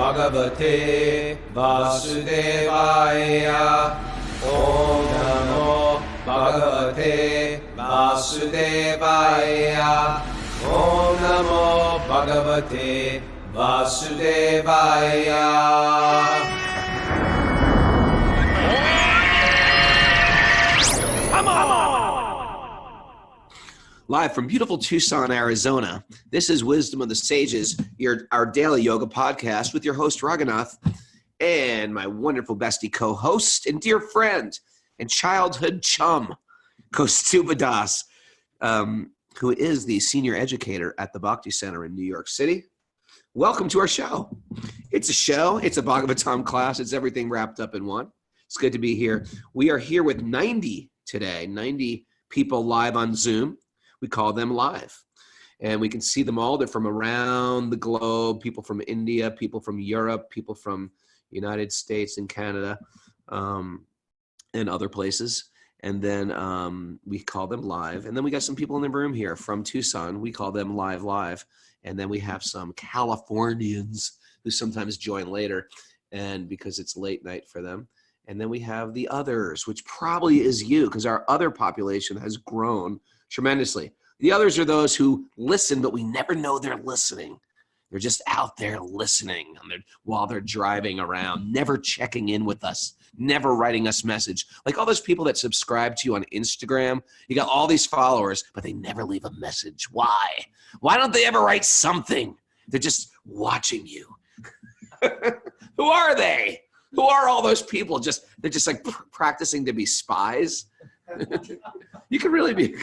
Bhagavate Vasudevaya. Om Namo Bhagavate Vasudevaya. Om Namo Bhagavate Vasudevaya. Live from beautiful Tucson, Arizona, this is Wisdom of the Sages, our daily yoga podcast with your host, Raghunath, and my wonderful bestie co-host and dear friend and childhood chum, Kaustubha Das, who is the senior educator at the Bhakti Center in New York City. Welcome to our show. It's a show. It's a Bhagavatam class. It's everything wrapped up in one. It's good to be here. We are here with 90 today, 90 people live on Zoom. We call them live, and we can see them all. They're from around the globe, people from India, people from Europe, people from United States and Canada, and other places. And then we call them live. And then we got some people in the room here from Tucson. We call them live. And then we have some Californians who sometimes join later, and because it's late night for them. And then we have the others, which probably is you, because our other population has grown tremendously. The others are those who listen, but we never know they're listening. They're just out there listening while they're driving around, never checking in with us, never writing us message. Like all those people that subscribe to you on Instagram, you got all these followers, but they never leave a message. Why? Why don't they ever write something? They're just watching you. Who are they? Who are all those people? They're just like practicing to be spies. You can really be.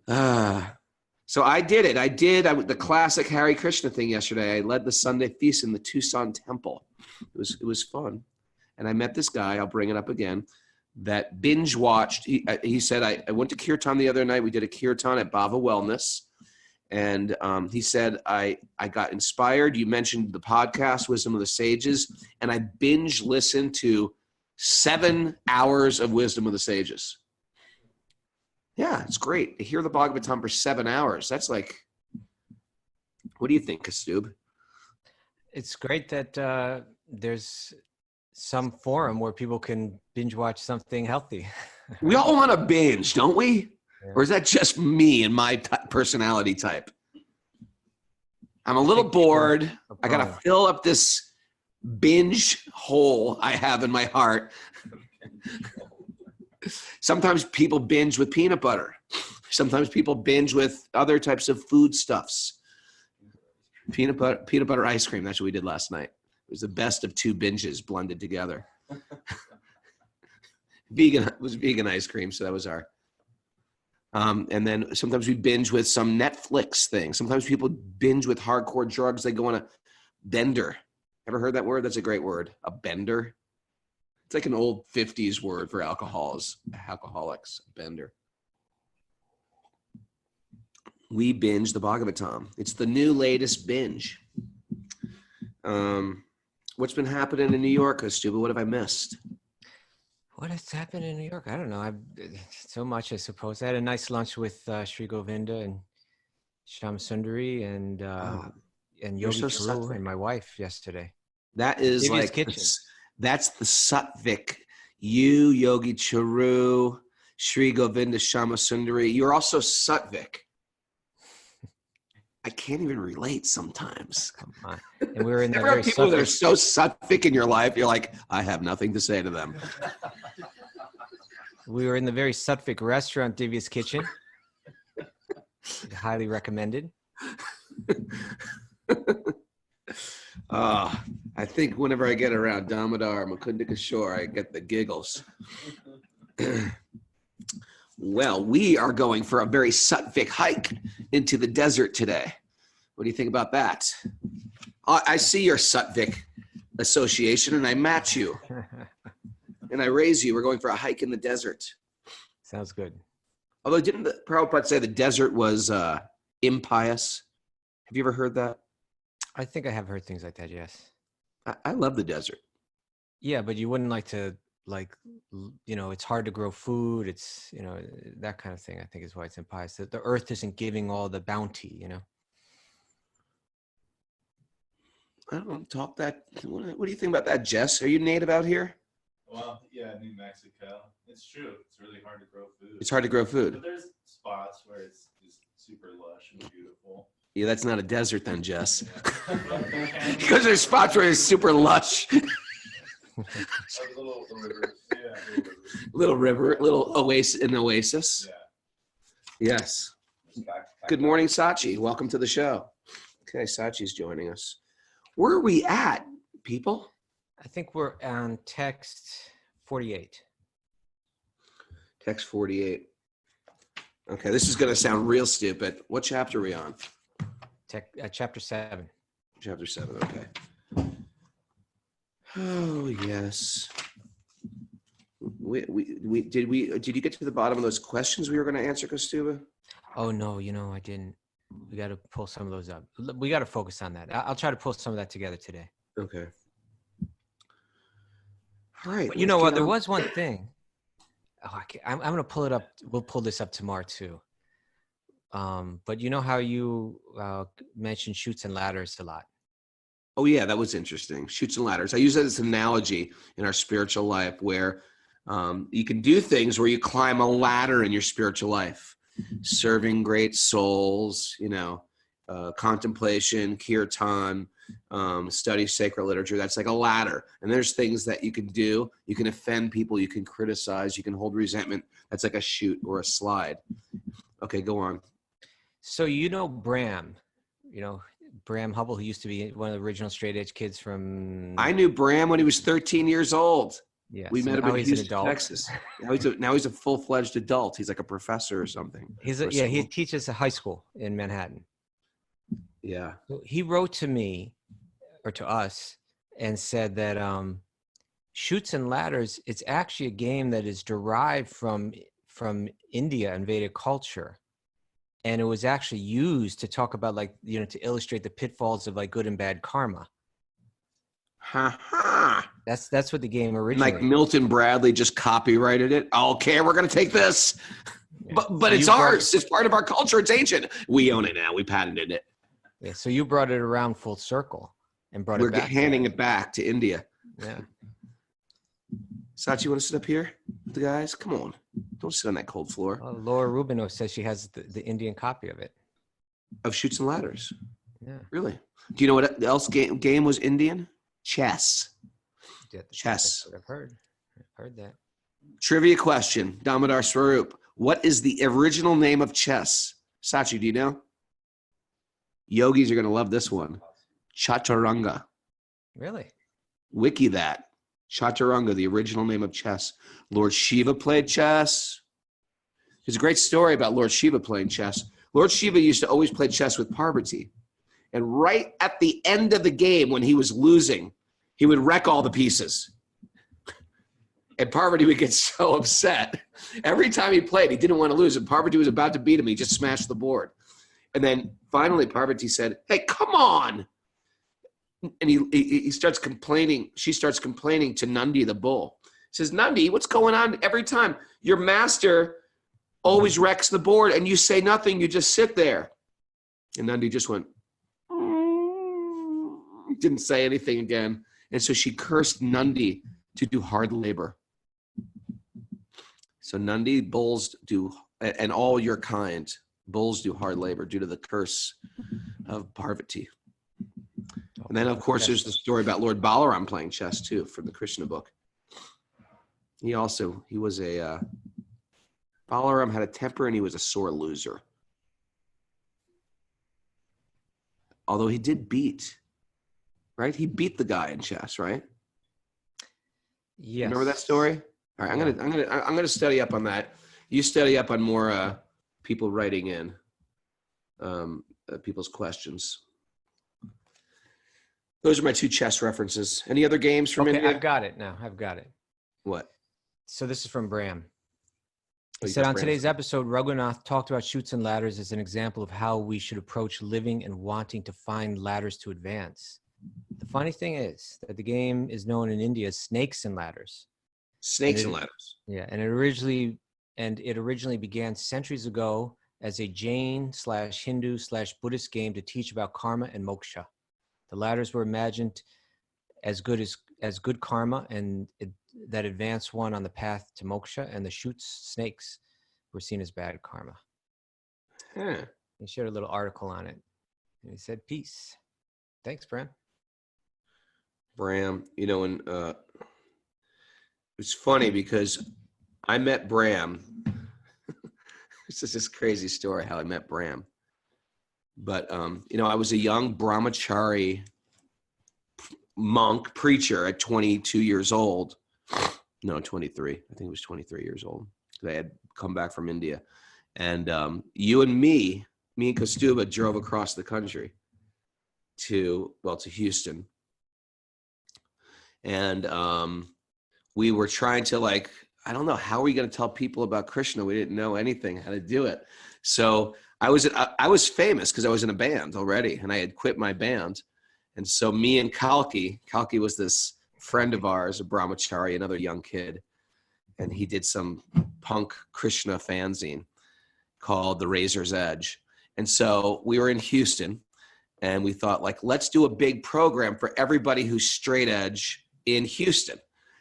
So I did it. I did the classic Hare Krishna thing yesterday. I led the Sunday feast in the Tucson temple. It was fun. And I met this guy, I'll bring it up again, that binge watched. He said, I went to Kirtan the other night. We did a Kirtan at Bhava Wellness. And he said, I got inspired. You mentioned the podcast, Wisdom of the Sages, and I binge listened to 7 hours of Wisdom of the Sages. Yeah, it's great. To hear the Bhagavatam for 7 hours. That's like, what do you think, Kaustubha? It's great that there's some forum where people can binge watch something healthy. We all want to binge, don't we? Yeah. Or is that just me and my personality type? I'm a little bored. I got to fill up this binge hole I have in my heart. Sometimes people binge with peanut butter. Sometimes people binge with other types of foodstuffs. Peanut butter ice cream. That's what we did last night. It was the best of two binges blended together. It was vegan ice cream, so that was our. And then sometimes we binge with some Netflix thing. Sometimes people binge with hardcore drugs. They go on a bender. Ever heard that word? That's a great word. A bender. It's like an old 50s word for alcoholics, bender. We binge the Bhagavatam. It's the new latest binge. What's been happening in New York, Kaustubha? What have I missed? What has happened in New York? I don't know. So much, I suppose. I had a nice lunch with Sri Govinda and Sham Sundari and Yogi Charu and my wife yesterday. That is like that's the Sattvic. You, Yogi Charu, Sri Govinda, Shama Sundari. You're also Sattvic. I can't even relate sometimes. Come on. And we were in the there are people that are so Sattvic in your life. You're like, I have nothing to say to them. We were in the very Sattvic restaurant, Divya's Kitchen. Highly recommended. I think whenever I get around Damodar, Mukunda Kishore, I get the giggles. Well, we are going for a very Sattvic hike into the desert today. What do you think about that? I see your Sattvic association and I match you. And I raise you. We're going for a hike in the desert. Sounds good. Although didn't the Prabhupada say the desert was impious? Have you ever heard that? I think I have heard things like that, yes. I love the desert. Yeah, but you wouldn't like to, it's hard to grow food. It's, that kind of thing, I think is why it's impious. The earth isn't giving all the bounty, I don't know, talk that. What do you think about that, Jess? Are you native out here? Well, yeah, New Mexico. It's true. It's really hard to grow food. It's hard to grow But food. there's spots where it's just super lush and beautiful. Yeah, that's not a desert then, Jess. Yeah. Because there's spots where it's super lush. Little rivers. Yeah, Little river, little oasis, an oasis. Yeah. Yes. Good morning, Sachi. Welcome to the show. Okay, Sachi's joining us. Where are we at, people? I think we're on text 48. Text 48. Okay, this is going to sound real stupid. What chapter are we on? Chapter 7. Chapter 7, okay. Oh, yes. Did you get to the bottom of those questions we were going to answer, Kaustubha? Oh, no, I didn't. We got to pull some of those up. We got to focus on that. I'll try to pull some of that together today. Okay. All right. But you know what? There was one thing. Oh, I'm going to pull it up. We'll pull this up tomorrow too. But you know how you mentioned Chutes and Ladders a lot? Oh, yeah, that was interesting. Chutes and Ladders. I use that as an analogy in our spiritual life where you can do things where you climb a ladder in your spiritual life. Serving great souls, contemplation, kirtan, study sacred literature. That's like a ladder. And there's things that you can do. You can offend people. You can criticize. You can hold resentment. That's like a chute or a slide. Okay, go on. So Bram, Bram Hubble, who used to be one of the original straight edge kids from... I knew Bram when he was 13 years old. Yeah, we met him in Houston, an Texas. Now he's a full-fledged adult. He's like a professor or something. He teaches at high school in Manhattan. Yeah. So he wrote to me or to us and said that Chutes and Ladders, it's actually a game that is derived from India and Vedic culture. And it was actually used to talk about to illustrate the pitfalls of good and bad karma. Ha. That's what the game originally. Like Milton Bradley just copyrighted it. Okay, we're gonna take this, yeah. but it's ours. It's part of our culture. It's ancient. We own it now. We patented it. Yeah. So you brought it around full circle and brought We're it back. We're handing it back to India. Yeah. Sachi, you want to sit up here with the guys? Come on. Don't sit on that cold floor. Well, Laura Rubino says she has the Indian copy of it. Of Chutes and Ladders. Yeah. Really? Do you know what else game was Indian? Chess. Yeah, Chess. That's what I've heard that. Trivia question, Damodar Swarup. What is the original name of chess? Sachi, do you know? Yogis are going to love this one. Chaturanga. Really? Wiki that. Chaturanga, the original name of chess. Lord Shiva played chess. There's a great story about Lord Shiva playing chess. Lord Shiva used to always play chess with Parvati. And right at the end of the game, when he was losing, he would wreck all the pieces. And Parvati would get so upset. Every time he played, he didn't want to lose. And Parvati was about to beat him. He just smashed the board. And then finally, Parvati said, "Hey, come on." And he starts complaining. She starts complaining to Nandi, the bull. Says, "Nandi, what's going on every time? Your master always wrecks the board and you say nothing. You just sit there." And Nandi just went, didn't say anything again. And so she cursed Nandi to do hard labor. So Nandi, bulls do, and all your kind, bulls do hard labor due to the curse of Parvati. And then, of course, there's the story about Lord Balaram playing chess, too, from the Krishna book. Balaram had a temper and he was a sore loser. Although he did beat, right? He beat the guy in chess, right? Yes. Remember that story? All right, I'm gonna study up on that. You study up on more people writing in people's questions. Those are my two chess references. Any other games from India? I've got it now. I've got it. What? So this is from Bram. He Oh, said, on Bram. today's episode, Raghunath talked about Chutes and Ladders as an example of how we should approach living and wanting to find ladders to advance. The funny thing is that the game is known in India as Snakes and Ladders. Snakes and Ladders. Yeah, and it originally began centuries ago as a Jain/Hindu/Buddhist game to teach about karma and moksha. The ladders were imagined as good karma and that advanced one on the path to moksha, and the chutes, snakes, were seen as bad karma. Huh. He shared a little article on it, and he said, "Peace." Thanks, Bran. Bram, and it's funny because I met Bram. This is this crazy story how I met Bram. But, I was a young brahmachari monk preacher at 22 years old. No, 23. I think it was 23 years old. I had come back from India. And you and me and Kaustubha drove across the country to Houston. And we were trying to I don't know, how are we going to tell people about Krishna? We didn't know anything, how to do it. So I was famous because I was in a band already, and I had quit my band. And so me and Kalki was this friend of ours, a brahmachari, another young kid, and he did some punk Krishna fanzine called The Razor's Edge. And so we were in Houston, and we thought, let's do a big program for everybody who's straight edge in Houston.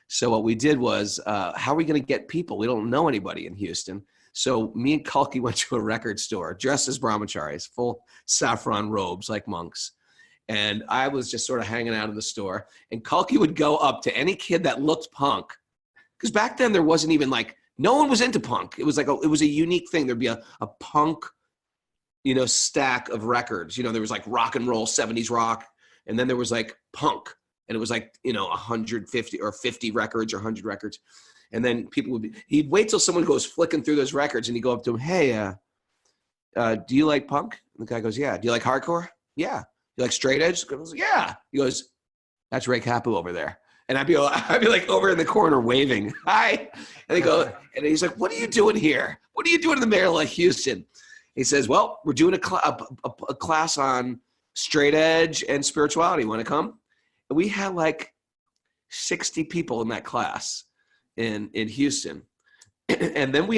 So what we did was, how are we going to get people? We don't know anybody in Houston. So me and Kalki went to a record store dressed as brahmacharis, full saffron robes like monks. And I was just sort of hanging out in the store. And Kalki would go up to any kid that looked punk. Because back then there wasn't even no one was into punk. It was it was a unique thing. There'd be a punk, stack of records. There was rock and roll, 70s rock. And then there was punk. And it was 150 or 50 records or 100 records. And then he'd wait till someone goes flicking through those records, and he'd go up to him, "Hey, do you like punk?" And the guy goes, "Yeah." "Do you like hardcore?" "Yeah." "Do you like straight edge?" Goes, "Yeah." He goes, "That's Ray Capu over there." And I'd be over in the corner waving, "Hi." And and he's like, "What are you doing here? What are you doing in the middle of Houston?" He says, "Well, we're doing a class on straight edge and spirituality. Want to come?" And we had 60 people in that class in Houston. And then what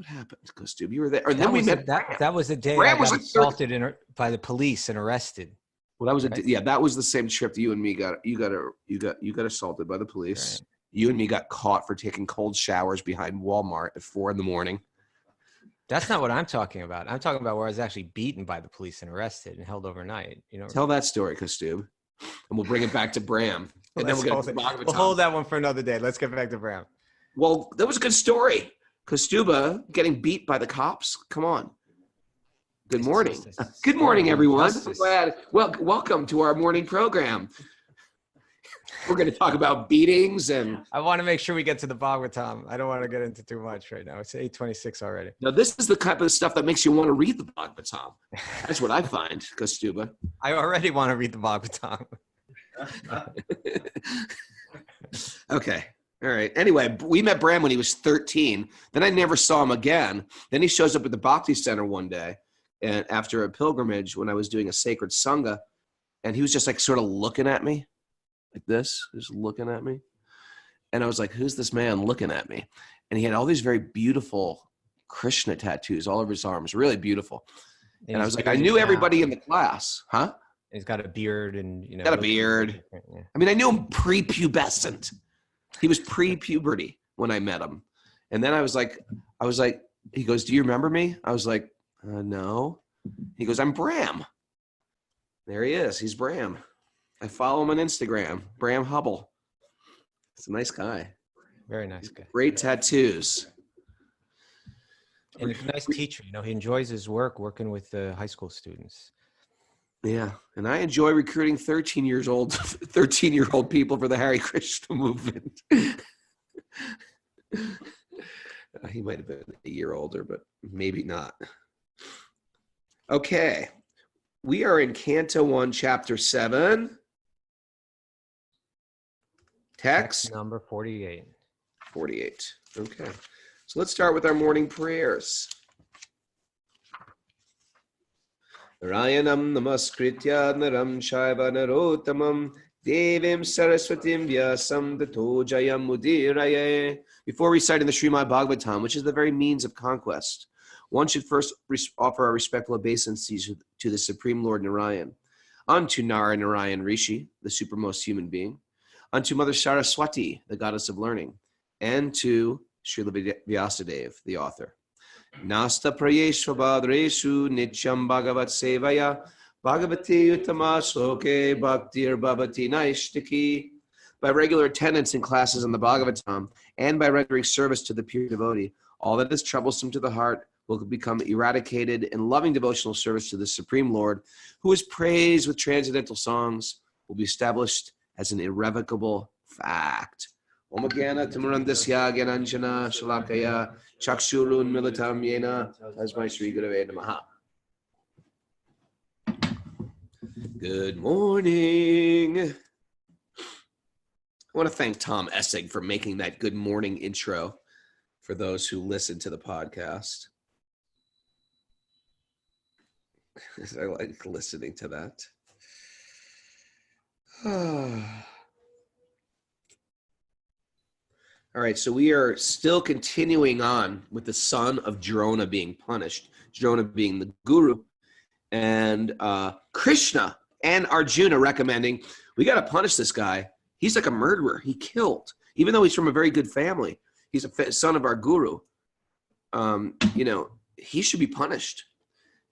happened? Kaustubha, you were there. And then we met. That was the day Bram I got assaulted by the police and arrested. Well, that was that was the same trip that you and me got assaulted by the police. Right. You and me got caught for taking cold showers behind Walmart at 4 a.m. That's not what I'm talking about. I'm talking about where I was actually beaten by the police and arrested and held overnight. Tell that story, Kaustubha, and we'll bring it back to Bram. And then we'll hold that one for another day. Let's get back to Bram. Well, that was a good story. Kaustubha getting beat by the cops. Come on. Good morning. Good morning, everyone. Glad. Welcome to our morning program. We're going to talk about beatings and. I want to make sure we get to the Bhagavatam. I don't want to get into too much right now. It's 8:26 already. Now, this is the type of stuff that makes you want to read the Bhagavatam. That's what I find, Kaustubha. I already want to read the Bhagavatam. Okay. All right. Anyway, we met Bram when he was 13. Then I never saw him again. Then he shows up at the Bhakti Center one day, and after a pilgrimage when I was doing a sacred sangha, and he was just sort of looking at me like this, just looking at me. And I was like, who's this man looking at me? And he had all these very beautiful Krishna tattoos all over his arms, really beautiful. And I was like, I knew everybody in the class, huh? He's got a beard and, got a beard. Yeah. I mean, I knew him pre-pubescent. He was pre-puberty when I met him. And then I was like, he goes, "Do you remember me?" I was like, "No." He goes, "I'm Bram." There he is. He's Bram. I follow him on Instagram, Bram Hubble. He's a nice guy. Very nice guy. Great tattoos. And a nice teacher. He enjoys his work working with high school students. Yeah, and I enjoy recruiting 13-year-old people for the Hare Krishna movement. He might have been a year older, but maybe not. Okay, we are in Canto 1, Chapter 7. Text number 48. 48. Okay, so let's start with our morning prayers. Narayanam namaskritya naram shaiva narottamam devim saraswatim vyasam tato jayam mudiraye. Before reciting the Srimad Bhagavatam, which is the very means of conquest, one should first offer our respectful obeisances to the Supreme Lord Narayan. unto Narayan Rishi, the supermost human being, unto Mother Saraswati, the goddess of learning, and to Srila Vyasadeva, the author. Nasta prayeshva badreshu nityam bhagavat sevaya bhagavati uttama sloke bhaktir bhavati naishtiki. By regular attendance in classes on the Bhagavatam and by rendering service to the pure devotee, all that is troublesome to the heart will become eradicated, and loving devotional service to the Supreme Lord, who is praised with transcendental songs, will be established as an irrevocable fact. Om Gyana Tamurandasya Gyananjana Shalakaya Chakshurun Militam Yena Tasmai Sri Gurave Namaha. Good morning. I want to thank Tom Essig for making that good morning intro for those who listen to the podcast. I like listening to that. All right, so we are still continuing on with the son of Drona being punished, Drona being the guru, and Krishna and Arjuna recommending, we got to punish this guy. He's like a murderer. He killed, even though he's from a very good family. He's a son of our guru. He should be punished.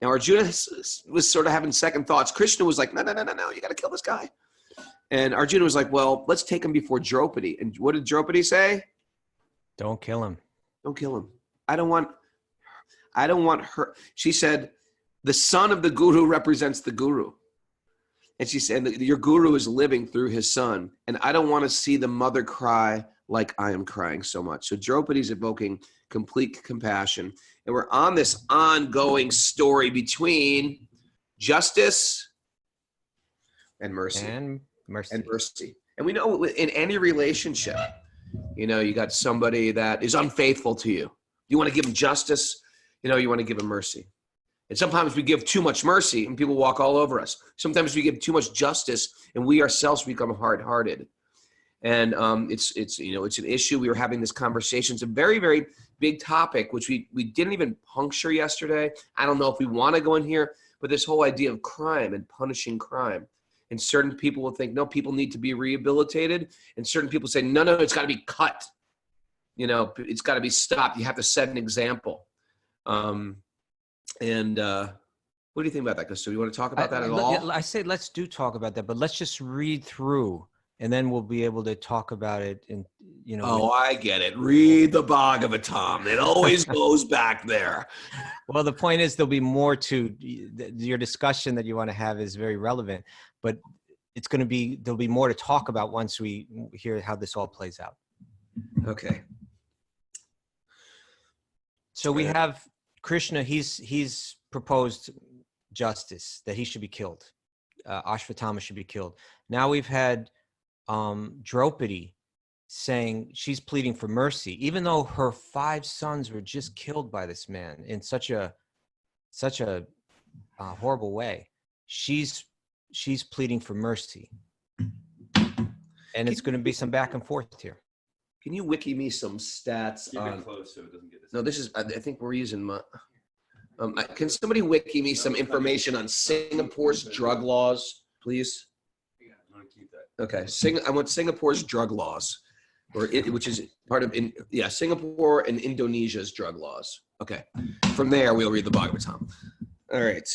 Now, Arjuna was sort of having second thoughts. Krishna was like, no, you got to kill this guy. And Arjuna was like, well, let's take him before Draupadi. And what did Draupadi say? Don't kill him. Don't kill him. I don't want her. She said, the son of the guru represents the guru. And she said, your guru is living through his son. And I don't want to see the mother cry like I am crying so much. So Draupadi's evoking complete compassion. And we're on this ongoing story between justice and mercy. And mercy. And we know in any relationship, you got somebody that is unfaithful to you. You want to give them justice, you want to give them mercy. And sometimes we give too much mercy and people walk all over us. Sometimes we give too much justice and we ourselves become hard-hearted. And it's an issue. We were having this conversation. It's a very, very big topic, which we didn't even puncture yesterday. I don't know if we want to go in here, but this whole idea of crime and punishing crime. And certain people will think, no, people need to be rehabilitated. And certain people say, no, it's got to be cut. It's got to be stopped. You have to set an example. What do you think about that, Kaustubha? You want to talk about that at all? I say let's talk about that, but let's just read through, and then we'll be able to talk about it. And Oh, I get it. Read the Bhagavatam. It always goes back there. Well, the point is there'll be more to your discussion that you want to have is very relevant, but there'll be more to talk about once we hear how this all plays out. Okay. So we have Krishna. He's proposed justice, that he should be killed. Ashvatthama should be killed. Now we've had Draupadi saying she's pleading for mercy, even though her 5 sons were just killed by this man in such a horrible way. She's pleading for mercy, and it's going to be some back and forth here. Can you wiki me some stats? Keep it close so it doesn't get this. No, this is. I think we're using my. Can somebody wiki me some information on Singapore's drug laws, please? Yeah, I want to keep that. Okay, I want Singapore's drug laws, which is part of Singapore and Indonesia's drug laws. Okay, from there we'll read the Bhagavatam. All right.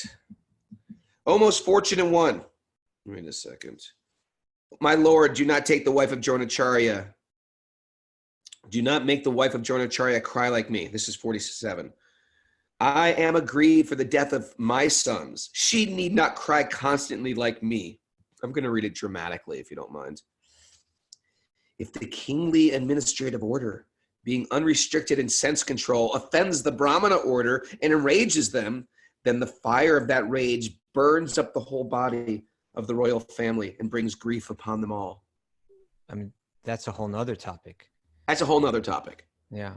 Almost fortunate one. Wait a second. My Lord, do not take the wife of Dronacharya. Do not make the wife of Dronacharya cry like me. This is 47. I am aggrieved for the death of my sons. She need not cry constantly like me. I'm going to read it dramatically, if you don't mind. If the kingly administrative order, being unrestricted in sense control, offends the Brahmana order and enrages them, then the fire of that rage burns up the whole body of the royal family and brings grief upon them all. I mean, that's a whole nother topic. That's a whole nother topic. Yeah.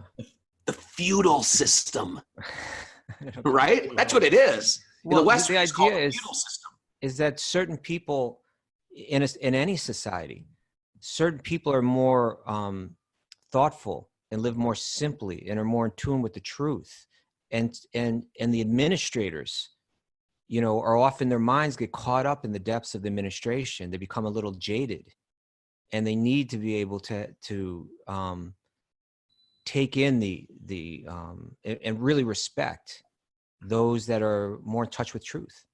The feudal system. Right? That's what it is. Well, in the West, the it's called idea the feudal system. is that certain people in any society, certain people are more thoughtful and live more simply and are more in tune with the truth. And the administrators, or often their minds get caught up in the depths of the administration. They become a little jaded, and they need to be able to take in and really respect those that are more in touch with truth.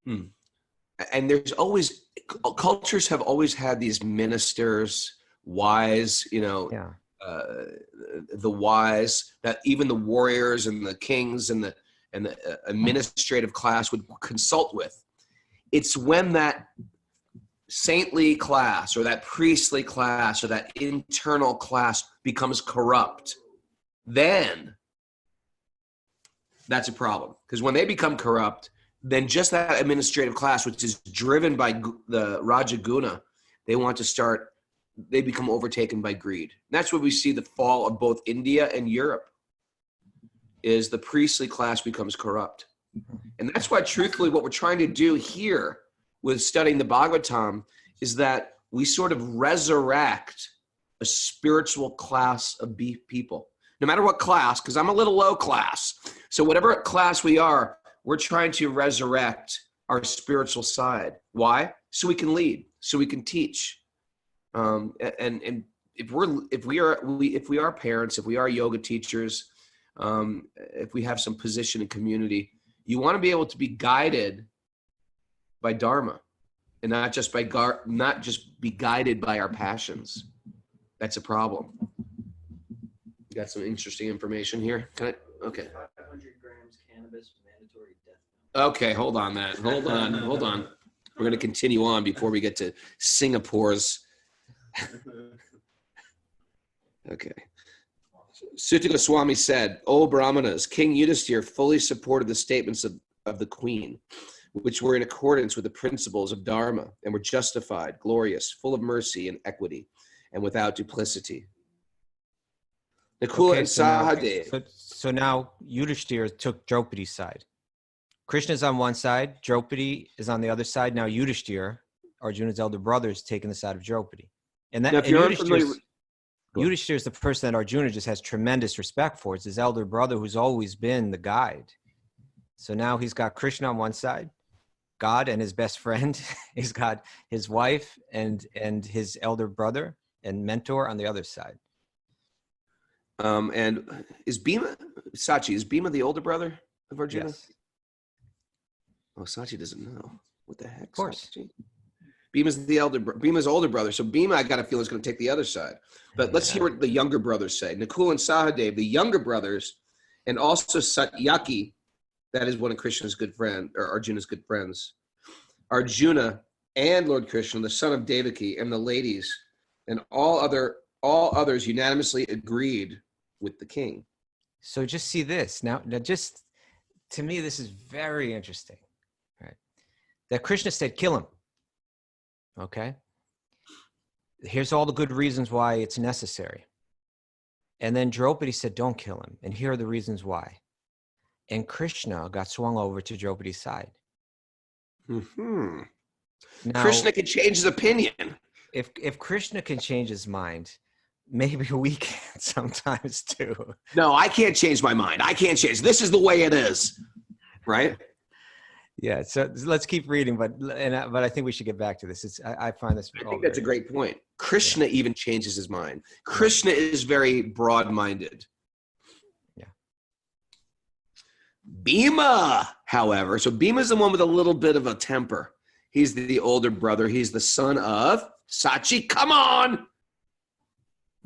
And there's always, cultures have always had these ministers, wise, the wise, that even the warriors and the kings and the administrative class would consult with. It's when that saintly class or that priestly class or that internal class becomes corrupt, then that's a problem. Because when they become corrupt, then just that administrative class, which is driven by the Rajaguna, they become overtaken by greed. And that's where we see the fall of both India and Europe, is the priestly class becomes corrupt. And that's why, truthfully, what we're trying to do here with studying the Bhagavatam is that we sort of resurrect a spiritual class of people. No matter what class, because I'm a little low class. So whatever class we are, we're trying to resurrect our spiritual side. Why? So we can lead, so we can teach. And if we are parents, if we are yoga teachers, if we have some position in community, you want to be able to be guided by dharma, and not just be guided by our passions. That's a problem. Got some interesting information here. Okay. 500 grams cannabis, mandatory death. Okay, hold on, Matt. Hold on. We're going to continue on before we get to Singapore's. Okay. Sutta Goswami said, "O Brahmanas, King Yudhisthira fully supported the statements of the queen, which were in accordance with the principles of dharma and were justified, glorious, full of mercy and equity, and without duplicity." Nakula and Sahadev. So now Yudhishthira took Draupadi's side. Krishna's on one side, Draupadi is on the other side. Now Yudhishthira, Arjuna's elder brother, is taking the side of Draupadi. And Yudhishthira is the person that Arjuna just has tremendous respect for. It's his elder brother who's always been the guide. So now he's got Krishna on one side, God and his best friend. He's got his wife and his elder brother and mentor on the other side. And is Bhima the older brother of Arjuna? Yes. Oh, Sachi doesn't know. What the heck? Of course. Sachi? Bhima's older brother. So Bhima, I got a feeling, is going to take the other side. But let's hear what the younger brothers say. Nakul and Sahadev, the younger brothers, and also Satyaki, that is one of Krishna's good friend, or Arjuna's good friends. Arjuna and Lord Krishna, the son of Devaki, and the ladies, and all others unanimously agreed with the king. So just see this. Now just, to me, this is very interesting, right? That Krishna said, kill him. Okay? Here's all the good reasons why it's necessary. And then Draupadi said, don't kill him. And here are the reasons why. And Krishna got swung over to Draupadi's side. Mm-hmm. Now, Krishna can change his opinion. If Krishna can change his mind, maybe we can sometimes too. No, I can't change my mind. I can't change. This is the way it is. Right? Yeah. So let's keep reading, but I think we should get back to this. I find this. I think that's a great point. Krishna even changes his mind. Krishna is very broad-minded. Yeah. Bhima, however, so Bhima is the one with a little bit of a temper. He's the older brother. He's the son of Sachi. Come on.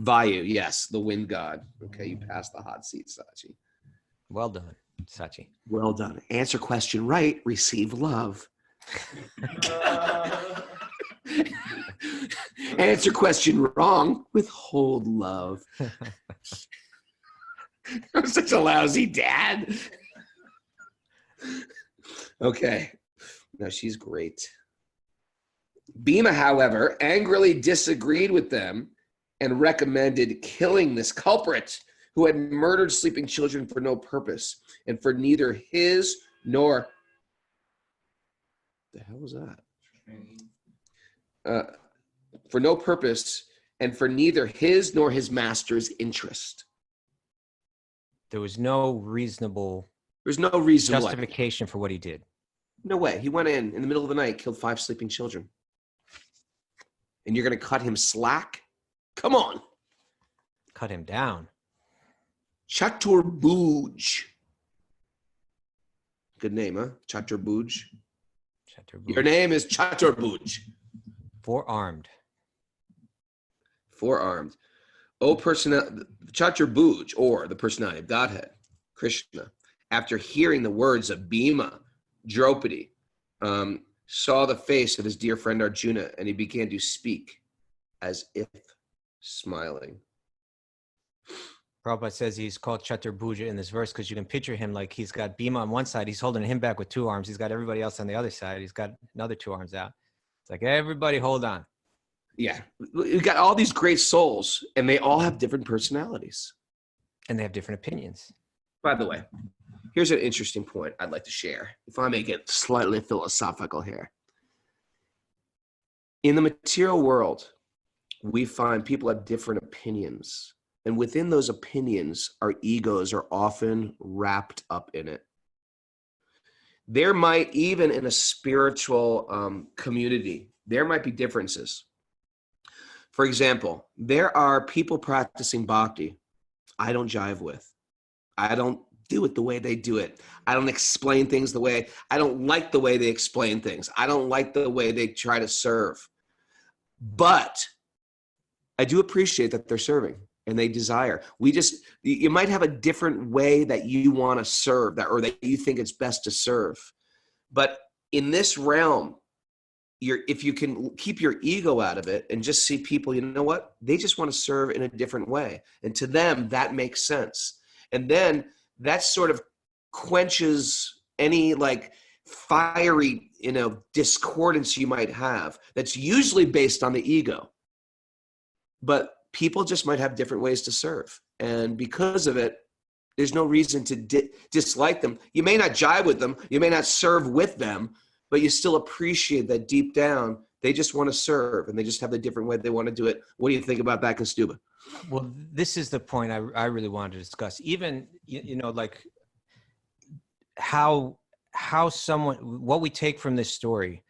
Vayu, yes, the wind god. Okay, you passed the hot seat, Sachi. Well done, Sachi. Well done. Answer question right, receive love. Answer question wrong, withhold love. I'm such a lousy dad. Okay. No, she's great. Bhima, however, angrily disagreed with them and recommended killing this culprit who had murdered sleeping children for no purpose and for neither his nor... The hell was that? For no purpose and for neither his nor his master's interest. There was no reasonable There's no reason justification for what he did. No way. He went in the middle of the night, killed 5 sleeping children. And you're going to cut him slack? Come on. Cut him down. Chaturbhuj. Good name, huh? Chaturbhuj. Your name is Chaturbhuj. Four-armed. Four-armed. O Chaturbhuj, or the personality of Godhead, Krishna, after hearing the words of Bhima, Draupadi, saw the face of his dear friend Arjuna, and he began to speak as if smiling. Prabhupada says he's called Chaturbhuja in this verse because you can picture him like he's got Bhima on one side, he's holding him back with 2 arms, he's got everybody else on the other side, he's got another 2 arms out. It's like, everybody hold on. Yeah, we've got all these great souls, and they all have different personalities. And they have different opinions. By the way, here's an interesting point I'd like to share, if I may get slightly philosophical here. In the material world, we find people have different opinions. And within those opinions, our egos are often wrapped up in it. There might, even in a spiritual community, there might be differences. For example, there are people practicing bhakti I don't jive with. I don't do it the way they do it. I don't explain things the way, I don't like the way they explain things. I don't like the way they try to serve. But I do appreciate that they're serving and they desire. You might have a different way that you want to serve, or that you think it's best to serve. But in this realm, if you can keep your ego out of it and just see people, you know what? They just want to serve in a different way. And to them, that makes sense. And then that sort of quenches any like fiery, discordance you might have that's usually based on the ego. But people just might have different ways to serve. And because of it, there's no reason to dislike them. You may not jive with them. You may not serve with them, but you still appreciate that deep down, they just want to serve and they just have a different way they want to do it. What do you think about that, Kaustubha? Well, this is the point I really wanted to discuss. Even, like how someone, what we take from this story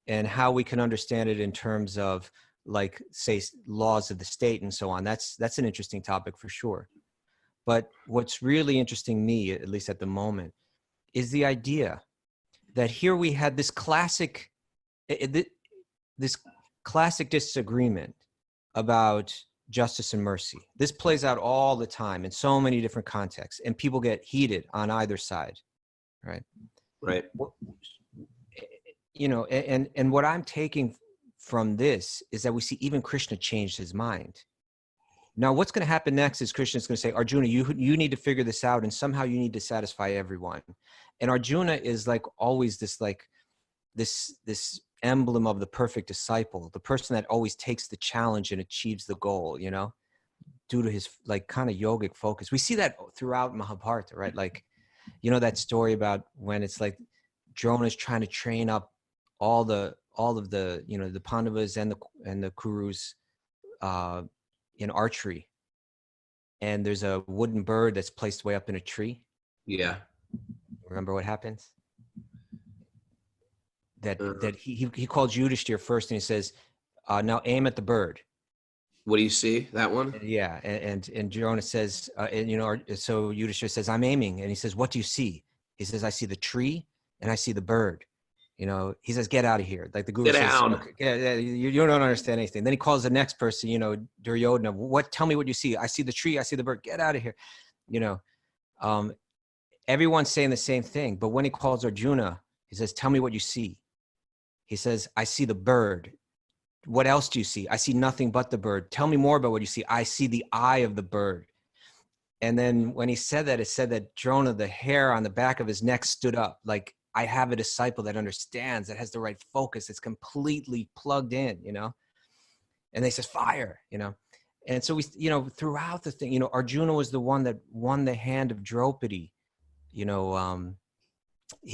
and how we can understand it in terms of, like, say, laws of the state and so on. That's an interesting topic for sure. But what's really interesting me, at least at the moment, is the idea that here we had this classic disagreement about justice and mercy. This plays out all the time in so many different contexts, and people get heated on either side, right? Right. And what I'm taking from this is that we see even Krishna changed his mind. Now, what's going to happen next is Krishna's going to say, Arjuna, you need to figure this out, and somehow you need to satisfy everyone. And Arjuna is like always this emblem of the perfect disciple, the person that always takes the challenge and achieves the goal, due to his like kind of yogic focus. We see that throughout Mahabharata, right? Like, that story about when it's like Drona is trying to train up all of the the Pandavas and the Kurus in archery, and there's a wooden bird that's placed way up in a tree. Yeah. Remember what happens? That he called Yudhishthira first, and he says, now aim at the bird. What do you see? That one? Yeah, and Drona says, so Yudhishthira says, I'm aiming, and he says, what do you see? He says, I see the tree and I see the bird. He says, get out of here. Like the guru says, down. Okay, you don't understand anything. Then he calls the next person, Duryodhana, tell me what you see. I see the tree, I see the bird, get out of here. Everyone's saying the same thing, but when he calls Arjuna, he says, tell me what you see. He says, I see the bird. What else do you see? I see nothing but the bird. Tell me more about what you see. I see the eye of the bird. And then when he said that, it said that Drona, the hair on the back of his neck stood up. Like, I have a disciple that understands, that has the right focus. It's completely plugged in, and they says, fire, And so we, throughout the thing, Arjuna was the one that won the hand of Draupadi. He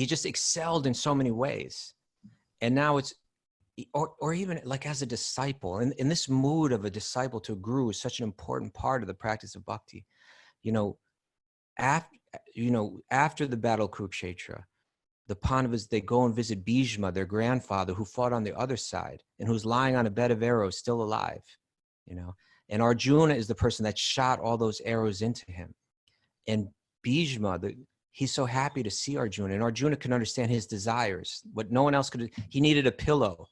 just excelled in so many ways. And now it's, or even like as a disciple, and in this mood of a disciple to a guru is such an important part of the practice of bhakti. After the battle of Kurukshetra, the Pandavas, they go and visit Bhishma, their grandfather, who fought on the other side and who's lying on a bed of arrows, still alive, you know. And Arjuna is the person that shot all those arrows into him. And Bhishma, he's so happy to see Arjuna, and Arjuna can understand his desires, what no one else could. He needed a pillow,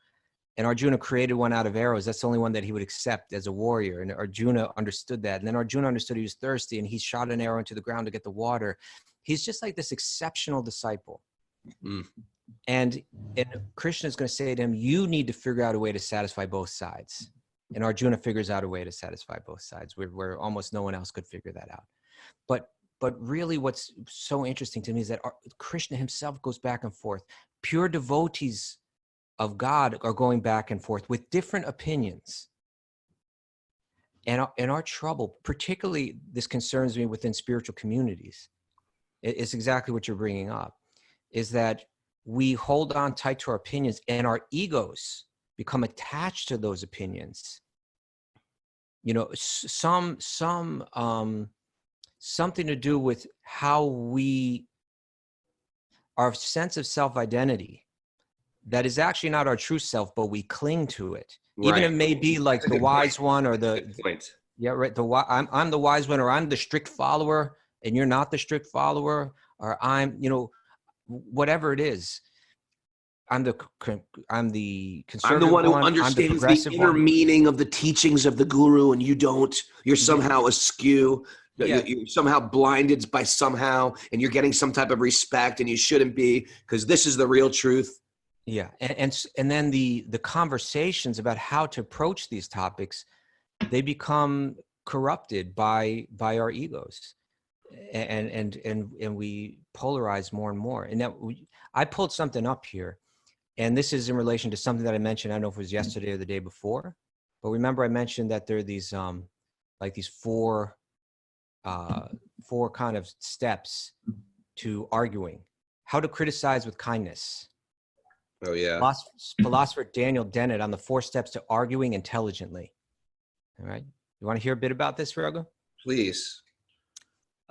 and Arjuna created one out of arrows. That's the only one that he would accept as a warrior. And Arjuna understood that. And then Arjuna understood he was thirsty, and he shot an arrow into the ground to get the water. He's just like this exceptional disciple. Mm. And Krishna is going to say to him, you need to figure out a way to satisfy both sides. And Arjuna figures out a way to satisfy both sides, where almost no one else could figure that out. But really what's so interesting to me is that Krishna himself goes back and forth. Pure devotees of God are going back and forth with different opinions. And our trouble, particularly this concerns me within spiritual communities, it's exactly what you're bringing up, is that we hold on tight to our opinions and our egos become attached to those opinions. You know, something to do with how our sense of self-identity, that is actually not our true self, but we cling to it. Right. Even if it may be like the wise one or the point. Yeah, right. I'm the wise one, or I'm the strict follower and you're not the strict follower, or I'm, you know, whatever it is. I'm the conservative. I'm the one who understands the inner meaning of the teachings of the guru, and you don't. You're somehow askew. Yeah. You're somehow blinded by somehow, and you're getting some type of respect, and you shouldn't be, because this is the real truth. Yeah, and then the conversations about how to approach these topics, they become corrupted by our egos, and we polarize more and more. And now I pulled something up here. And this is in relation to something that I mentioned. I don't know if it was yesterday or the day before, but remember I mentioned that there are these like these four kind of steps to arguing. How to criticize with kindness. Oh yeah. Philosopher Daniel Dennett on the 4 steps to arguing intelligently. All right. You want to hear a bit about this, Raghu? Please.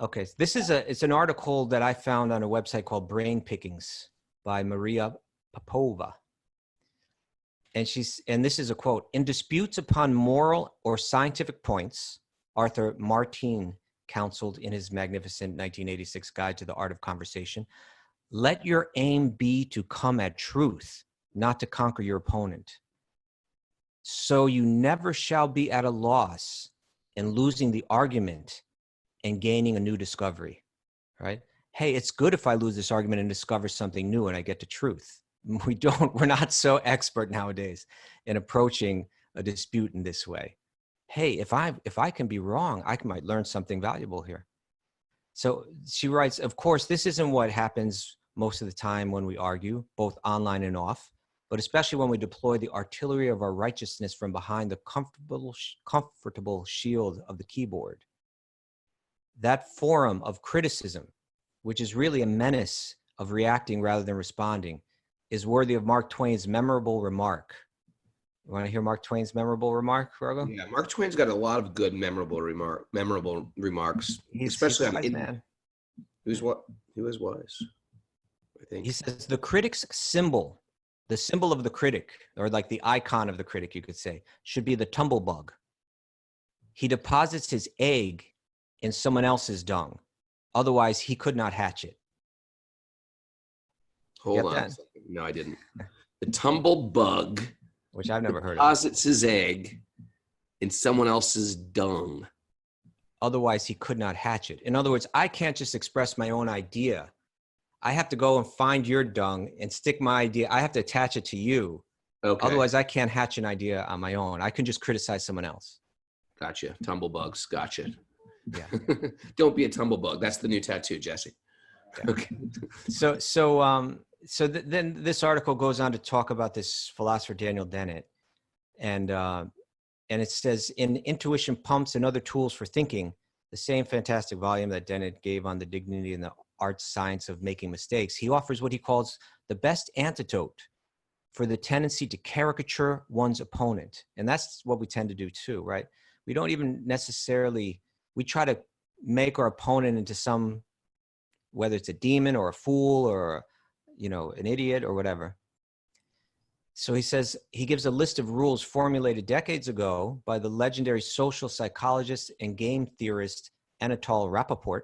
Okay. This is it's an article that I found on a website called Brain Pickings by Maria Popova. And this is a quote: in disputes upon moral or scientific points, Arthur Martin counseled in his magnificent 1986 Guide to the Art of Conversation, let your aim be to come at truth, not to conquer your opponent. So you never shall be at a loss in losing the argument and gaining a new discovery, right? Hey, it's good if I lose this argument and discover something new and I get to truth. We're not so expert nowadays in approaching a dispute in this way. Hey, if I can be wrong, I might learn something valuable here. So she writes, of course, this isn't what happens most of the time when we argue, both online and off, but especially when we deploy the artillery of our righteousness from behind the comfortable shield of the keyboard. That forum of criticism, which is really a menace of reacting rather than responding, is worthy of Mark Twain's memorable remark. You want to hear Mark Twain's memorable remark, Raghu? Yeah, Mark Twain's got a lot of good memorable remarks, especially he's a wise man. He was wise, I think. He says the critic's symbol, the symbol of the critic, or like the icon of the critic, you could say, should be the tumblebug. He deposits his egg in someone else's dung. Otherwise, he could not hatch it. Hold on a second. No, I didn't. The tumblebug, which I've never heard of, deposits his egg in someone else's dung. Otherwise, he could not hatch it. In other words, I can't just express my own idea. I have to go and find your dung and stick my idea. I have to attach it to you. Okay. Otherwise, I can't hatch an idea on my own. I can just criticize someone else. Gotcha. Tumblebugs. Gotcha. Yeah. Don't be a tumblebug. That's the new tattoo, Jesse. Yeah. Okay. Then this article goes on to talk about this philosopher Daniel Dennett, and it says in Intuition Pumps and Other Tools for Thinking, the same fantastic volume that Dennett gave on the dignity and the art science of making mistakes, he offers what he calls the best antidote for the tendency to caricature one's opponent, and that's what we tend to do too, right? We don't even necessarily, we try to make our opponent into some, whether it's a demon or a fool or an idiot or whatever. So he says, he gives a list of rules formulated decades ago by the legendary social psychologist and game theorist Anatole Rappaport,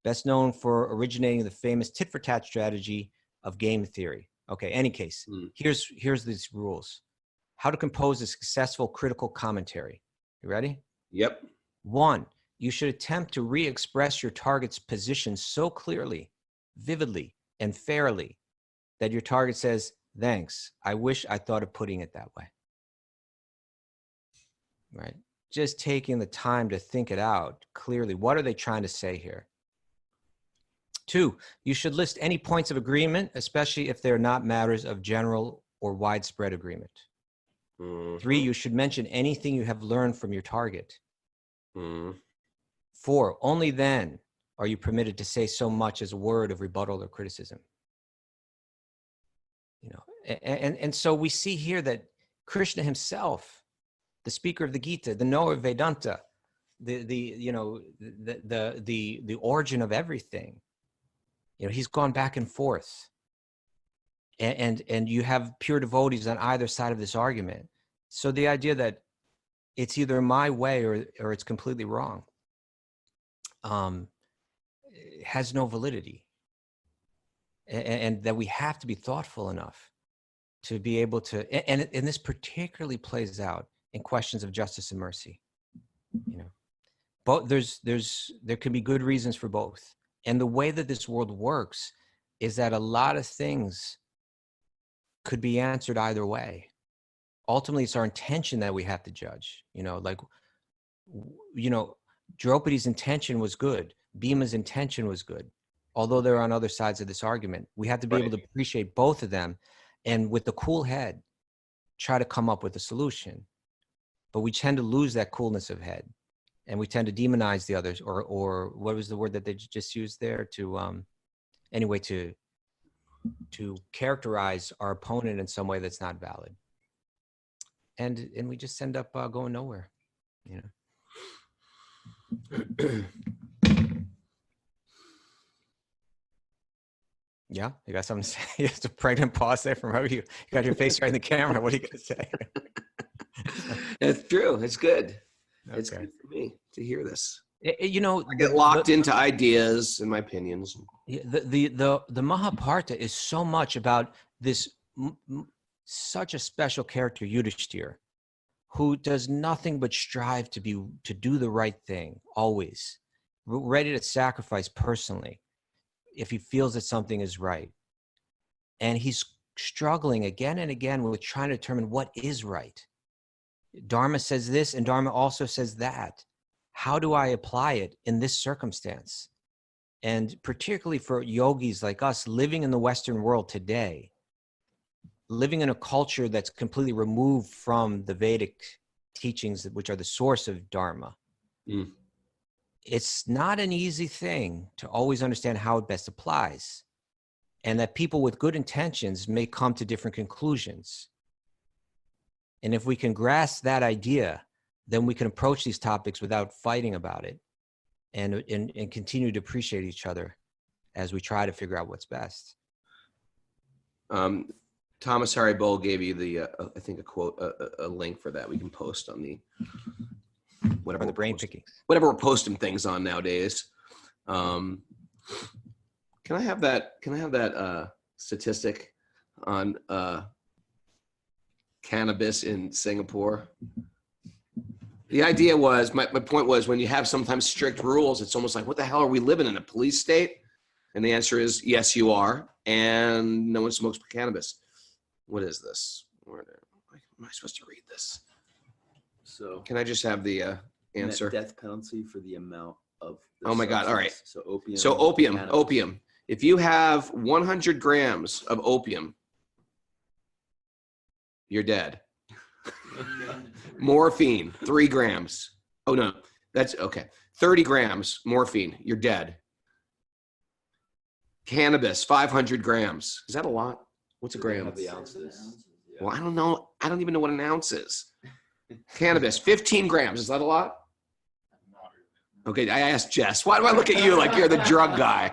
best known for originating the famous tit-for-tat strategy of game theory. Okay, any case, here's these rules. How to compose a successful critical commentary. You ready? Yep. 1, you should attempt to re-express your target's position so clearly, vividly, and fairly that your target says, thanks, I wish I thought of putting it that way. Right? Just taking the time to think it out clearly. What are they trying to say here? 2, you should list any points of agreement, especially if they're not matters of general or widespread agreement. 3, you should mention anything you have learned from your target. 4, only then are you permitted to say so much as a word of rebuttal or criticism. And so we see here that Krishna himself, the speaker of the Gita, the knower of Vedanta, the origin of everything, he's gone back and forth. And you have pure devotees on either side of this argument. So the idea that it's either my way or it's completely wrong has no validity. And that we have to be thoughtful enough to be able to, and this particularly plays out in questions of justice and mercy. Both there can be good reasons for both. And the way that this world works is that a lot of things could be answered either way. Ultimately, it's our intention that we have to judge. Draupadi's intention was good. Bhima's intention was good. Although they're on other sides of this argument, we have to be able to appreciate both of them, and with the cool head, try to come up with a solution. But we tend to lose that coolness of head, and we tend to demonize the others, or what was the word that they just used there? To characterize our opponent in some way that's not valid, and we just end up going nowhere. Yeah, you got something to say? You have a pregnant pause there from you. You got your face right in the camera. What are you going to say? It's true. It's good. Okay. It's good for me to hear this. I get locked into ideas and my opinions. The Mahabharata is so much about this such a special character, Yudhishthira, who does nothing but strive to do the right thing, always ready to sacrifice personally if he feels that something is right. And he's struggling again and again with trying to determine what is right. Dharma says this, and Dharma also says that. How do I apply it in this circumstance? And particularly for yogis like us living in the Western world today, living in a culture that's completely removed from the Vedic teachings, which are the source of Dharma. It's not an easy thing to always understand how it best applies, and that people with good intentions may come to different conclusions. And if we can grasp that idea, then we can approach these topics without fighting about it, and continue to appreciate each other as we try to figure out what's best. Thomas Haribol gave you I think a quote, a link for that we can post on the whatever the brain pickings, whatever we're posting things on nowadays. Can I have that statistic on cannabis in Singapore? The idea was, my point was, when you have sometimes strict rules, it's almost like, what the hell are we living in, a police state? And the answer is, yes, you are. And no one smokes cannabis. What is this? Where am I supposed to read this? So can I just have the answer? Death penalty for the amount of. Oh my God! All right. So opium. So opium. If you have 100 grams of opium, you're dead. Morphine, 3 grams. Oh no, that's okay. 30 grams morphine, you're dead. Cannabis, 500 grams. Is that a lot? What's a gram? The ounces. Well, I don't know. I don't even know what an ounce is. Cannabis, 15 grams. Is that a lot? Okay, I asked Jess. Why do I look at you like you're the drug guy?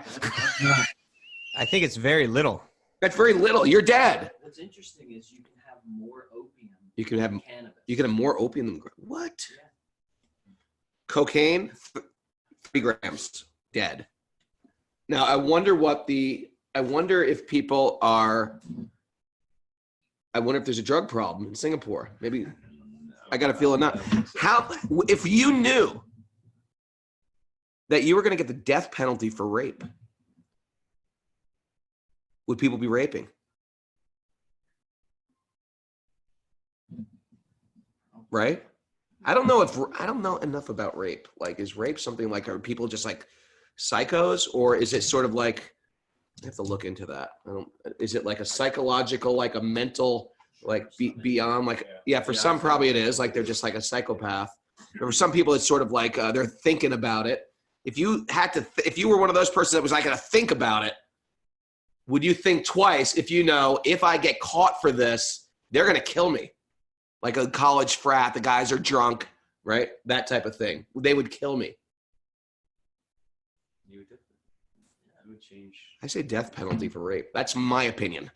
I think it's very little. That's very little. You're dead. What's interesting is you can have more opium You can have than cannabis. you can have more opium than what? Yeah. Cocaine, 3 grams, dead. Now I wonder if people are. I wonder if there's a drug problem in Singapore. Maybe I got to feel it now. How if you knew that you were going to get the death penalty for rape, would people be raping? Right? I don't know enough about rape. Like, is rape something like, are people just like psychos, or is it sort of like, I have to look into that. Is it like a psychological, like a mental, like beyond, like, yeah, for some probably it is, like they're just like a psychopath. But for some people it's sort of like they're thinking about it. If you if you were one of those persons that was like going to think about it, would you think twice if you know, if I get caught for this, they're going to kill me? Like a college frat, the guys are drunk, right? That type of thing. They would kill me. You would definitely. I would change. I say death penalty for rape. That's my opinion.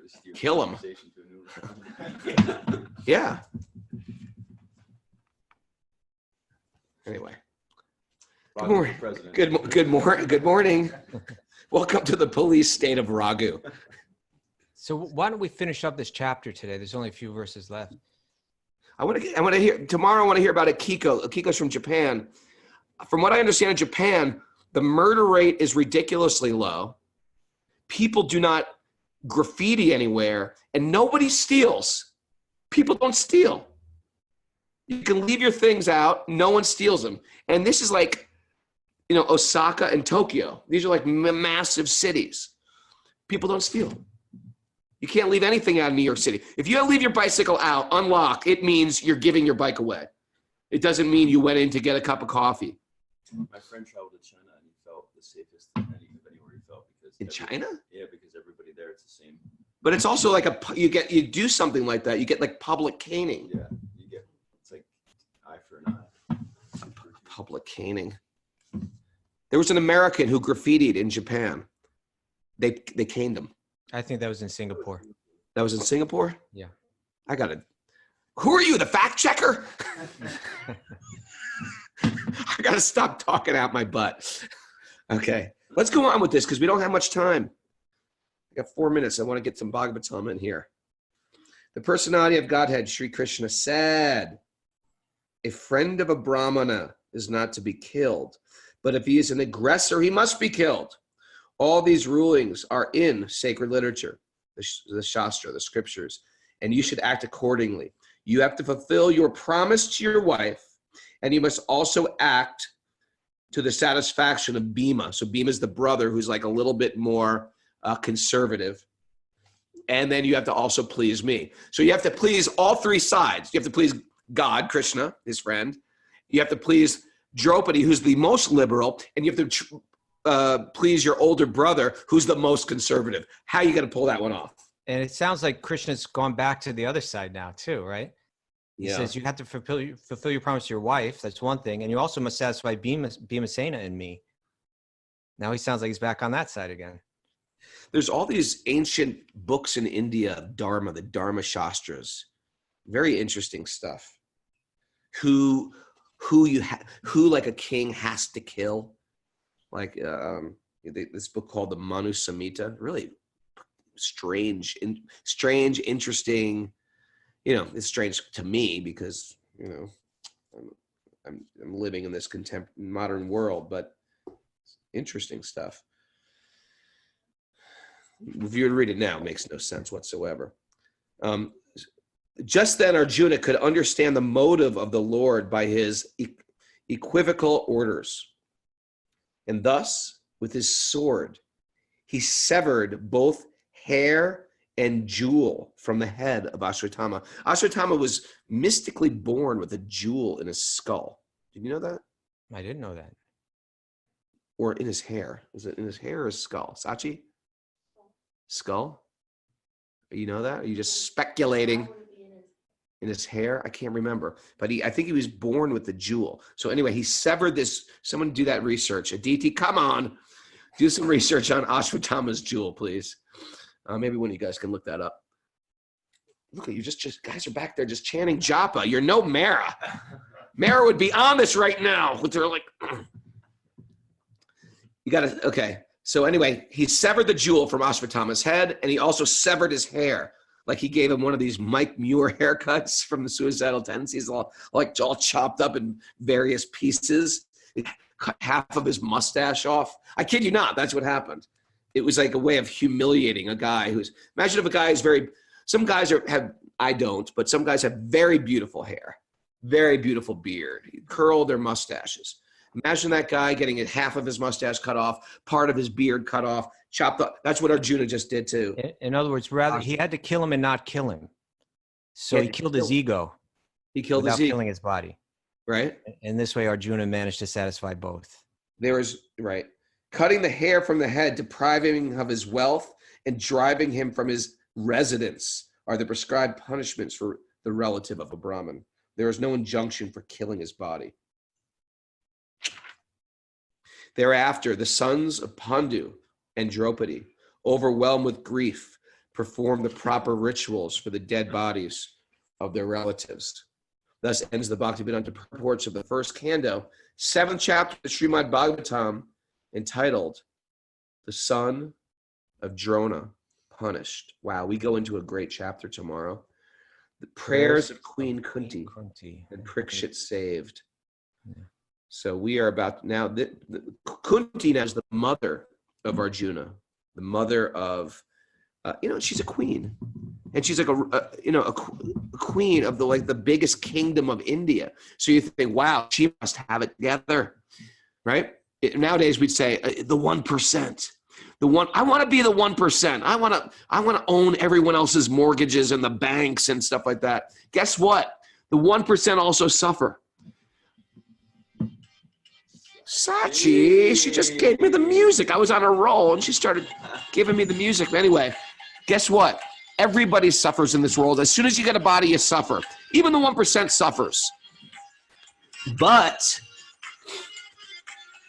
Steer Kill 'em. conversation to a new- Yeah. Anyway. Good Raghunath morning. for president. Good morning. Welcome to the police state of Raghu. So why don't we finish up this chapter today? There's only a few verses left. I want to hear tomorrow. I want to hear about Akiko. Akiko's from Japan. From what I understand, in Japan, the murder rate is ridiculously low. People do not graffiti anywhere, and nobody steals. People don't steal. You can leave your things out. No one steals them. And this is like, Osaka and Tokyo. These are like massive cities. People don't steal. You can't leave anything out in New York City. If you leave your bicycle out, unlocked, it means you're giving your bike away. It doesn't mean you went in to get a cup of coffee. My friend traveled to China and he felt the safest anywhere he felt because In China? Yeah, because everybody there, it's the same. But it's also like you do something like that. You get like public caning. Yeah, it's like eye for an eye. Public caning. There was an American who graffitied in Japan. They caned him. I think that was in Singapore. That was in Singapore? Yeah. I got it. Who are you, the fact checker? I got to stop talking out my butt. Okay. Let's go on with this because we don't have much time. I got 4 minutes. I want to get some Bhagavatam in here. The personality of Godhead, Sri Krishna, said, a friend of a Brahmana is not to be killed, but if he is an aggressor, he must be killed. All these rulings are in sacred literature, the Shastra, the scriptures, and you should act accordingly. You have to fulfill your promise to your wife, and you must also act to the satisfaction of Bhima. So Bhima is the brother who's like a little bit more conservative. And then you have to also please me. So you have to please all 3 sides. You have to please God, Krishna, his friend. You have to please Draupadi, who's the most liberal, and you have to please your older brother, who's the most conservative. How are you going to pull that one off? And it sounds like Krishna's gone back to the other side now too, right? He says you have to fulfill your promise to your wife. That's one thing. And you also must satisfy Bhimasena and me. Now he sounds like he's back on that side again. There's all these ancient books in India of Dharma, the Dharma Shastras. Very interesting stuff. Who like a king has to kill. Like this book called the Manu Samhita. Really strange, interesting. It's strange to me because I'm living in this modern world, but interesting stuff. If you were to read it now, it makes no sense whatsoever. Just then, Arjuna could understand the motive of the Lord by his equivocal orders. And thus, with his sword, he severed both hair and jewel from the head of Ashwatthama. Ashwatthama was mystically born with a jewel in his skull. Did you know that? I didn't know that. Or in his hair. Was it in his hair or his skull? Sachi? Skull? You know that? Are you just speculating? In his hair? I can't remember. But I think he was born with the jewel. So anyway, he severed this. Someone do that research. Aditi, come on. Do some research on Ashwatthama's jewel, please. Maybe one of you guys can look that up. Look at you, just guys are back there just chanting japa. You're no Mara. Mara would be on this right now. With her like, you gotta, okay. So anyway, he severed the jewel from Ashwatthama's head, and he also severed his hair. Like he gave him one of these Mike Muir haircuts from the Suicidal Tendencies, all chopped up in various pieces. He cut half of his mustache off. I kid you not, that's what happened. It was like a way of humiliating a guy imagine if a guy is some guys I don't, but some guys have very beautiful hair, very beautiful beard, curl their mustaches. Imagine that guy getting half of his mustache cut off, part of his beard cut off, chopped up. That's what Arjuna just did too. In other words, he had to kill him and not kill him. So he killed his ego. He killed without his ego. killing his body. Right. And this way, Arjuna managed to satisfy both. Right. Cutting the hair from the head, depriving him of his wealth, and driving him from his residence are the prescribed punishments for the relative of a Brahmin. There is no injunction for killing his body. Thereafter, the sons of Pandu and Draupadi, overwhelmed with grief, performed the proper rituals for the dead bodies of their relatives. Thus ends the Bhakti-vedanta purports of the first canto, 7th chapter of Srimad Bhagavatam, entitled The Son of Drona Punished. Wow, we go into a great chapter tomorrow. The prayers of Queen Kunti and Parikshit saved. Yeah. So we are about now. Kunti now is the mother of Arjuna, the mother of, she's a queen, and she's like a queen of the biggest kingdom of India. So you think, wow, she must have it together, right? Nowadays we'd say the 1%. I want to be the 1%. I want to own everyone else's mortgages and the banks and stuff like that. Guess what? The 1% also suffer. Sachi, she just gave me the music. I was on a roll, and she started giving me the music. Anyway, guess what? Everybody suffers in this world. As soon as you get a body, you suffer. Even the 1% suffers. But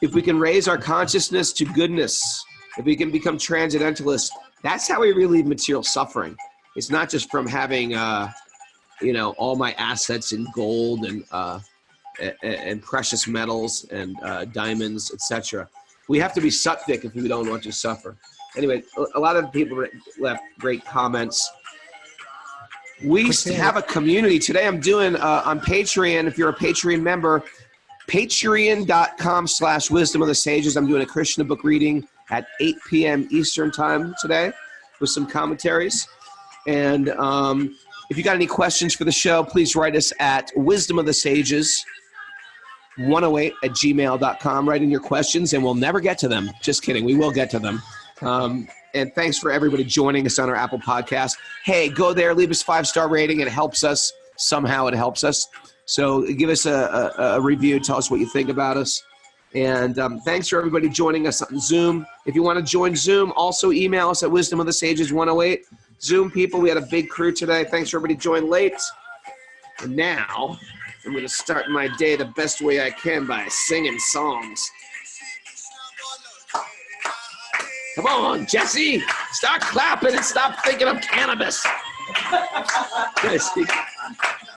if we can raise our consciousness to goodness, if we can become transcendentalists, that's how we relieve material suffering. It's not just from having, all my assets in gold and precious metals and diamonds, etc. We have to be sattvic if we don't want to suffer. Anyway, a lot of people left great comments. We have a community. Today I'm doing on Patreon, if you're a Patreon member, patreon.com/wisdom of the sages. I'm doing a Krishna book reading at 8 p.m. Eastern time today with some commentaries. And if you got any questions for the show, please write us at wisdomofthesages108@gmail.com. Write in your questions, and we'll never get to them. Just kidding. We will get to them. And thanks for everybody joining us on our Apple podcast. Hey, go there, leave us a 5-star rating. It helps us. Somehow it helps us. So give us a review. Tell us what you think about us. And thanks for everybody joining us on Zoom. If you want to join Zoom, also email us at wisdomofthesages108. Zoom people, we had a big crew today. Thanks for everybody joining late. And now I'm going to start my day the best way I can by singing songs. Come on, Jesse. Start clapping and stop thinking of cannabis. Jesse.